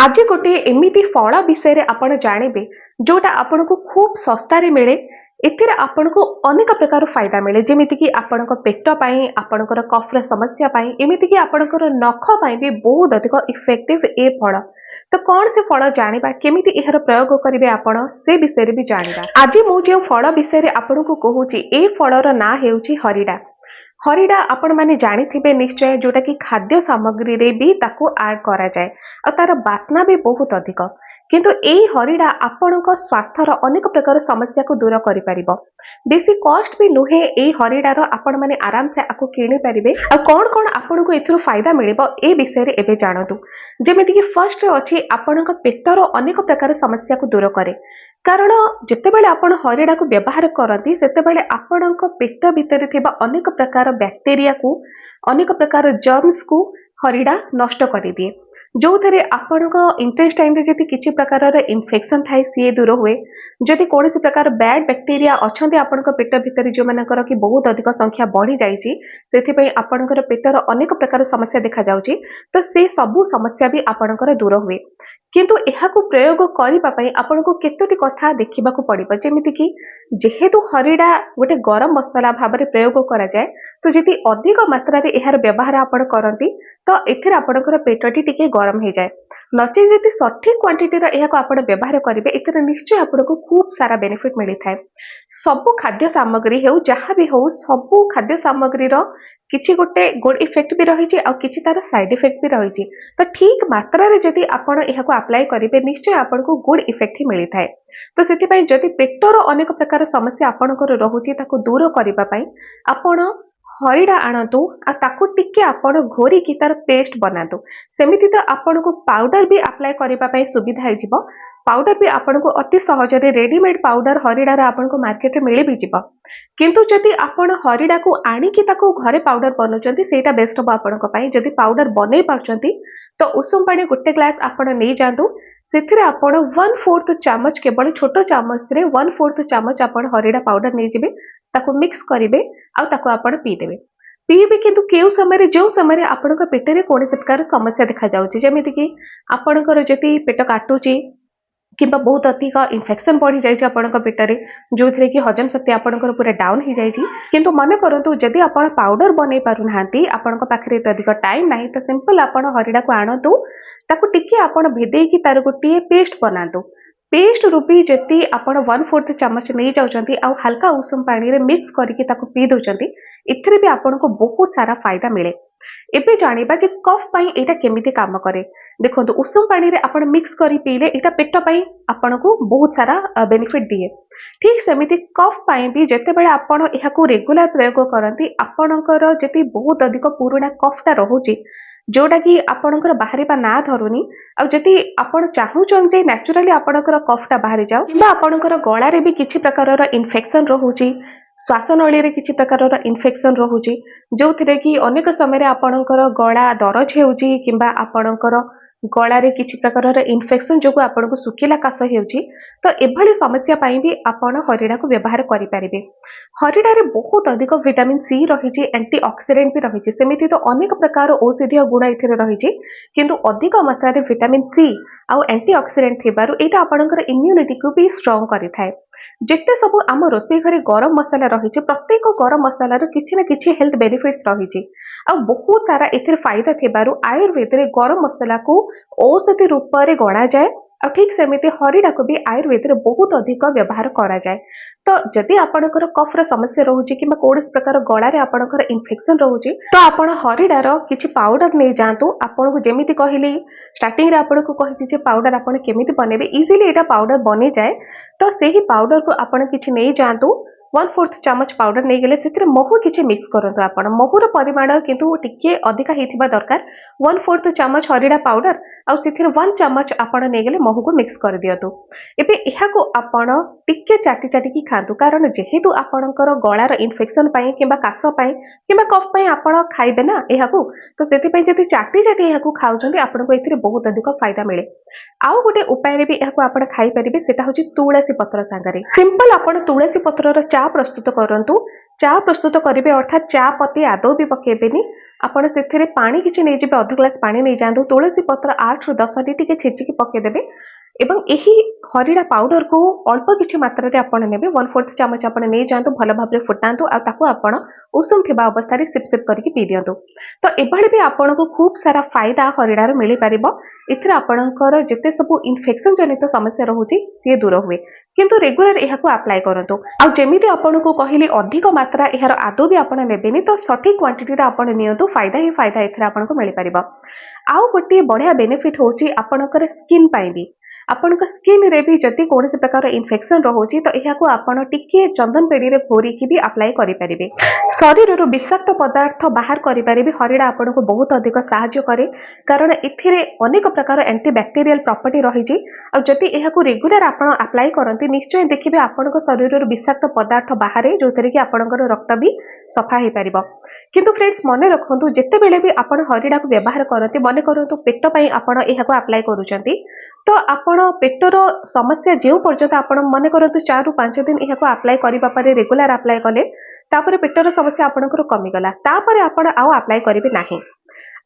आज गोटे एमिति फल विषय रे आपण जानिबे जोटा आपनको खूब सस्तारे मिले। एथिरे आपनको अनेक प्रकार फायदा मिले, जेमिति कि आपनको पेट पाई, आपनकर कफ र समस्या पाई, एमिति कि आपनकर नख पाई भी बहुत अधिक इफेक्टिव ए फल। तो कौन से फल जानिबा, केमिति एहर प्रयोग करिवे आपण से विषय रे भी जानिबा। आज मु जे फल विषय रे आपनको कहूची ए फलर ना हेउची हरिडा। हरिडा आपण माने जानिथिबे निश्चय, जोटा कि खाद्य सामग्री रे भी ताकू ऐड करा जाए और तार बास्ना भी बहुत अधिक। किंतु एई हरिडा आपणक स्वास्थ्यर अनेक प्रकार समस्या को दूर करि परिबो। बेसी कॉस्ट भी नुहे एई हरिडार, आपण माने आराम से आकु किनि परिबे। आ कोन कोन आपणको एथुरु फायदा मिलिबो ए विषय रे एबे जानतु। जेमिति कि फर्स्ट अछि आपणक पेटर अनेक प्रकार समस्या को दूर करे। कारण जेतेबेले आपण हरिडा को व्यवहार करती सेतेबेले आपणक पेट भितर थिबा अनेक प्रकार बैक्टेरिया को, अनेक प्रकार जर्म्स को हरिडा नष्ट कर दिए। जो थे आपणक इंटेस्टाइन रे जति किछि प्रकार इन्फेक्शन थाए सी दूर हुए। जदि कौन प्रकार बैड बैक्टेरिया अच्छा आपणक पेट भितर जो मानकर कि बहुत अधिक संख्या बढ़ी जाइछि, सेथिपई आपणकर पेटर अनेक प्रकार समस्या देखा जाउछि। तो से सबु समस्या भी आपणकर दूर हुए। किंतु एहाकु प्रयोग करिबा पई आपनको केतोटी कथा देखिबाकू पड़िबो। जेमिति कि जेहेतु हरिडा गोटे गरम मसला भाबरे प्रयोग करा जाए, तो जदि अधिक मात्रा रे एहार व्यवहार आपण करंती तो एथिरे आपणकर पेटटी टिके गरम हे जाए। नचे जदि सठिक क्वांटिटी रो एहाकु आपण व्यवहार करिवे, एथिरे निश्चय आपनको खूब सारा बेनिफिट मिली थाए। सबु खाद्य सामग्री हेउ जहाँ भी हो, सबु खाद्य सामग्री रो किछि गोटे गुड इफेक्ट भी रही और किछि तार साइड इफेक्ट भी रही। तो ठीक मात्रा रे जदि आपण एहाकु अप्लाई करिवे, निश्चय आपनको गुड इफेक्ट ही मिली थाए। तो सेतिपई जदि पेटर अनेक प्रकार समस्या आपणकर रहुची, ताको दूर करिबा पई आपण हरिडा आणतु आ ताको टिके आपण घोरी की तार पेस्ट बनातु। सेमिति तो आपनको पाउडर भी अप्लाई करिबा पई सुविधा हे जिवो। पाउडर भी आपनको अति सहज रे रेडीमेड पाउडर हरिडा रा आपनको मार्केट रे मिली भी जिवो। किंतु जदि आपण हरिडा को आनी की ताको घरे पाउडर बनउचंती, सेटा बेस्ट हो आपनको पई। जदि पाउडर बनै पारचंती तो उषुम पानी गोटे ग्लास आपण नै जांतु। सेथिरे आपण 1/4 चामच, केवल छोटो चामच रे 1/4 चामच आपण हरिडा पाउडर नै जिबे, ताको मिक्स करिवे आ ताको आपण पी देबे। पीबे किंतु केउ समय जो समय आपणक पेटरे कोनोसी प्रकार समस्या देखा जाउची, जेमिति कि आपणकर जति पेट काटुची किंबा बहुत अधिक इन्फेक्शन बढ़ी जाइए आपणक पेटरे, जो थे कि हजम शक्ति आपणकर पूरा डाउन हो जाइए। किंतु मन करंतु जदि आपण पाउडर बनै पारु नाहंती, आपणक पाखरे तो अधिक टाइम नाही, तो सिंपल आपण हरिडा को आणतु, ताकू टिके आपण भेदेई कि तार गोटे पेस्ट बनातु। पेस्ट रूपी जति आपण 1/4 चामच नहीं जाउचंती आ हल्का उषुम पानी रे मिक्स करके ताकू पी दउचंती, इथिरे भी आपनको बहुत सारा फायदा मिले। एबे जानिबा जे कफ पई एटा केमिति काम करे। देखंतु उषुम पानी रे आपण मिक्स करी पीले एटा पेट पई आपनको बहुत सारा बेनिफिट दिए। ठीक सेमिति कफ पई भी जेतेबेले आपण एहाकू रेगुलर प्रयोग करंती, आपणकर जति बहुत अधिक पुराना कफटा रहुची, जोटा कि आपणकर बाहरिबा ना धरुनी, आ जति आपण चाहुचन जे नेचुरली आपणकर कफटा बाहरी जाऊ, किंबा आपणकर गळा रे भी किछि प्रकारर इन्फेक्शन रहुची, श्वासनळी रे किछि प्रकारर इन्फेक्शन रहुची, जो थिरे कि अनेक समय आपणकर गळा दरज हेउची, किंबा आपणकर गळा रे किछि प्रकारर इन्फेक्शन जोगु आपणको सुखिला काश हेउची। तो एभली समस्या पई भी आपण हरिडा को व्यवहार करि परिबे। हरिडा रे बहुत अधिक विटामिन सी रहिछि, एंटीऑक्सीडेंट भी रहिछि। सेमिति तो अनेक प्रकार औषधीय गुण एथिरे रहिछि, किंतु अधिक मात्रा रे विटामिन सी आ एंटीऑक्सीडेंट थिबारु एटा आपणकर इम्यूनिटी को भी स्ट्रांग करिथाय। जेते सब आम रोषेई घरे गरम मसाला रहिछि, प्रत्येक गरम मसाला रो किछि ना किछि हेल्थ बेनिफिट्स रहिछि आ बहुत सारा एथिरे फायदा थिबारु आयुर्वेद रे गरम मसाला को औषधि रूप रे गणा जाए। और ठीक सेमिति हरिडा को भी आयुर्वेद रे बहुत अधिक व्यवहार करा जाए। तो जदि आपणकर कफ रो समस्या रहुछि, किंबा कोनोसी प्रकार गळा रे आपणकर इन्फेक्शन रहुछि, तो आपण हरिडा रो किछि पाउडर नै जांतु। आपनको जेमिति कहिली स्टार्टिंग रे आपनको कहिछि जे पाउडर आपण केमिति बनेबे, इजीली एटा पाउडर बनि जाए। तो सेही पाउडर को आपण किछि नै जांतु, 1/4 चामच पाउडर नहीं गले से महू किछि मिक्स करंतु। आपण महूर परिमाण किंतु टिके अधिका हेतिबा दरकार। 1/4 चामच हरिडा पाउडर आ सिथिर 1 चामच आपण नहीं गले महू को मिक्स कर दियतु। एबे एहा को आपण टिके चाटी चाटी की खांतु, कारण जेहेतु आपणकर गळार इन्फेक्शन पई, किंबा काश पई, किंबा कफ पई आपण खाइबे ना एहा को, तो सेति पई जति चाटी चाटी एहा को खाउछंती, आपनको एथिरे बहुत अधिक फायदा मिले। आउ गोटे उपाय भी यहाँ आप खाई पारे सेटा हूँ तुलसी पत्र सांगरे सिंपल आपण तुलसी पत्रर चा प्रस्तुत करंतु चा प्रस्तुत करेंगे अर्थात चा पत्ती आदौ भी पकेबेनी आपण से पानी किसी नहीं जाए अध ग्लास पानी नहीं जातु तुलसी पत्र 8 ରୁ 10 टी छेचिकी पकेदेवे एवं यही हरिड़ा पाउडर को अल्प किसी मात्रा रे आपण नेबे 1/4 चमच आपण नहीं जातु भल भाव फुटातु आपण उषुम थिबा अवस्था रे सिप सिप करके पी दियंतु तो एभली भी आपण को खूब सारा फायदा हरिडार मिल पारिबो इथर आपणकर जेते सब इन्फेक्शन जनित समस्या रहुची सी दूर हुए किंतु रेगुलर यह अप्लाई करंतु आ जेमिति आपण को कहली अधिक मात्रा यार आदौ भी आपण नेबेनी तो सठिक क्वांटिटी रे आपण नियंतु फायदा ही फायदा इथर आपण को मिल पारिबो आउ गोटे बढ़िया बेनिफिट होची आपणकर स्किन पाई भी आपण स्किन रे भी जदि कौन प्रकार इन्फेक्शन रोचे तो यह आपण टिके चंदन पेड़ी रे घोरिकी भी अप्लाई करि परिबे शरीर विषाक्त पदार्थ बाहर करि परिबे हरिडा आपण को बहुत अधिक सहायता करे कारण एथिरे अनेक प्रकार एंटीबैक्टीरियल प्रॉपर्टी रही छी आ जदि यह रेगुलर आपण अप्लाई करंती निश्चय देखिबे आपण शरीर विषाक्त पदार्थ बाहर जो थरे कि आपणकर रक्त भी सफा हो पारिबो किंतु फ्रेंड्स मन रखंतु जेते बेले भी आपण हरिडा को व्यवहार करंती मन करंतु पेट पई आपण यह अप्लाई करूचंती तो आपण पेटर समस्या जो पर्यंत आपण मन करंतु 4 ରୁ 5 दिन यह अप्लाई करबा परे रेगुलर अप्लाई कले तापर पेटर समस्या आपणकर कमी गला तापर आपण आउ अप्लाई करिवे नाही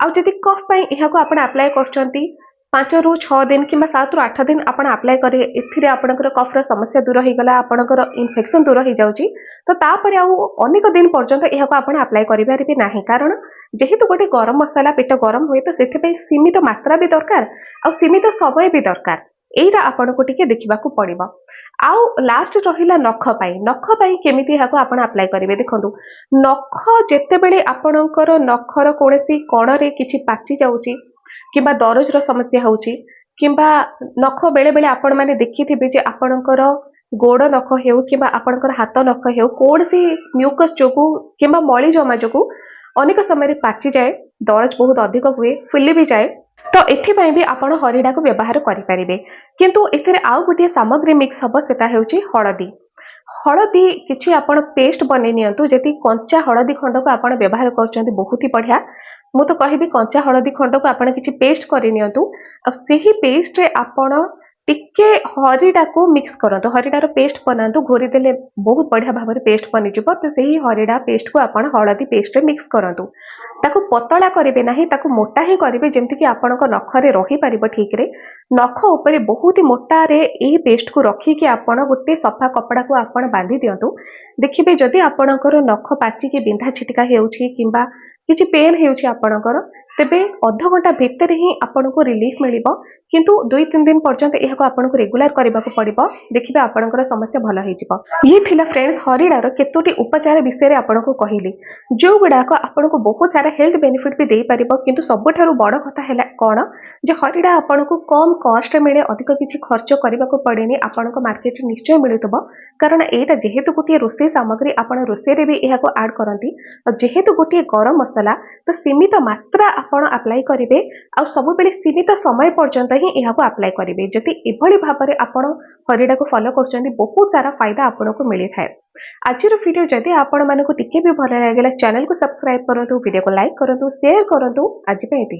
आउ जदि कफ पई यह आपण अप्लाई करचंती 5 ରୁ 6 दिन कि 7 ରୁ 8 दिन आपण अप्लाई करे एथिरे आपणकर कफर समस्या दूर हो गला आपणकर इन्फेक्शन दूर हो जाउची तो तापर आउ अनेक दिन पर्यंत यह आपण अप्लाई करि पारिबे नाही कारण जेहेतु गोटे गरम मसाला पेट गरम हुए तो सेथे पई सीमित मात्रा भी दरकार आ सीमित समय भी दरकार एटा आपण को टिके देखिबाकू पड़िबो आउ लास्ट रहिला नख पाई केमिति यहाको आपण अप्लाई करिवे देखंतु नख जेते बेले आपणकर नखर कोनसी कोण रे किछि पाची जाउची किबा दरजर समस्या होउची किबा नख बेले बेले आपण माने देखिथिबे जे आपणकर गोड़ नख हेउ किबा आपणकर हाथ नख हेउ कोनसी म्यूकस जोगु किबा मळी जमा जोगु अनेक समय पाची जाए दरज बहुत अधिक हुए फुली भी जाए तो एथिपाई भी आपण हरिडा को व्यवहार करि परिबे किंतु एथिरे आउ गोटे सामग्री मिक्स हबो सेटा हेउची हळदी हळदी किछि आपण पेस्ट बने नियंतु जति कंचा हळदी खंड को आपण व्यवहार करचंती बहुत ही बढ़िया मु तो कहबी कंचा हळदी खंड को आपण किछि पेस्ट करि नियंतु आ सेही पेस्ट रे आपण टिके हरिडा को मिक्स करंतु हरिडार पेस्ट बनांतु घोरी देले बहुत बढ़िया भाव में पेस्ट बनी जिवो तो सेही हरिडा पेस्ट को आपण हळदी पेस्ट रे मिक्स करंतु ताको पतला करिवे नाही ताको मोटा ही करिवे जेमति कि आपणक नखरे रही पारिबो ठीक रे नख ऊपर बहुत ही मोटा रे एही पेस्ट को रखी कि आपण गोटे सफा कपड़ा को आपण बांधी दियंतु देखिबे जदि आपणकर नख पाची कि बिंधा छिटका हेउछि किबा किछि पेन हेउछि आपणकर तेबे अध घंटा भितर ही आपन को रिलीफ मिलिबो किंतु 2-3 दिन पर्यंत यह आपन को रेगुलर करबा को पड़िबो देखिबे आपनकर समस्या भलो हो जिवो ये थिला फ्रेंड्स हरिडार केतोटी उपचार विषय रे आपन को कहिली जो गुडा को आपन को बहुत सारा हेल्थ बेनिफिट भी देई परिबो किंतु सबठारु बड़ कथा हैला कोन जे हरिडा आपन को कम कॉस्ट रे मिले अधिक किछि खर्च करबा को पड़ेनी आपन को मार्केट रे निश्चय मिलुतबो कारण एटा जेहेतु गोटे रोसे सामग्री आपन रोसे रे भी यह को ऐड करंती और जेहेतु गोटे गरम मसाला तो सीमित मात्रा आपण अप्लाई करिवे आ सब बेले सीमित समय पर्यंत ही यह को अप्लाई करिवे जति एभली भाबरे आपण हरिडा को फॉलो करचंदी बहुत सारा फायदा आपण को मिली थाए आजिर वीडियो जदि आपण मानको टिके भी भल लागला चैनल को सब्सक्राइब करंतु वीडियो को लाइक करंतु शेयर करंतु आज पे एति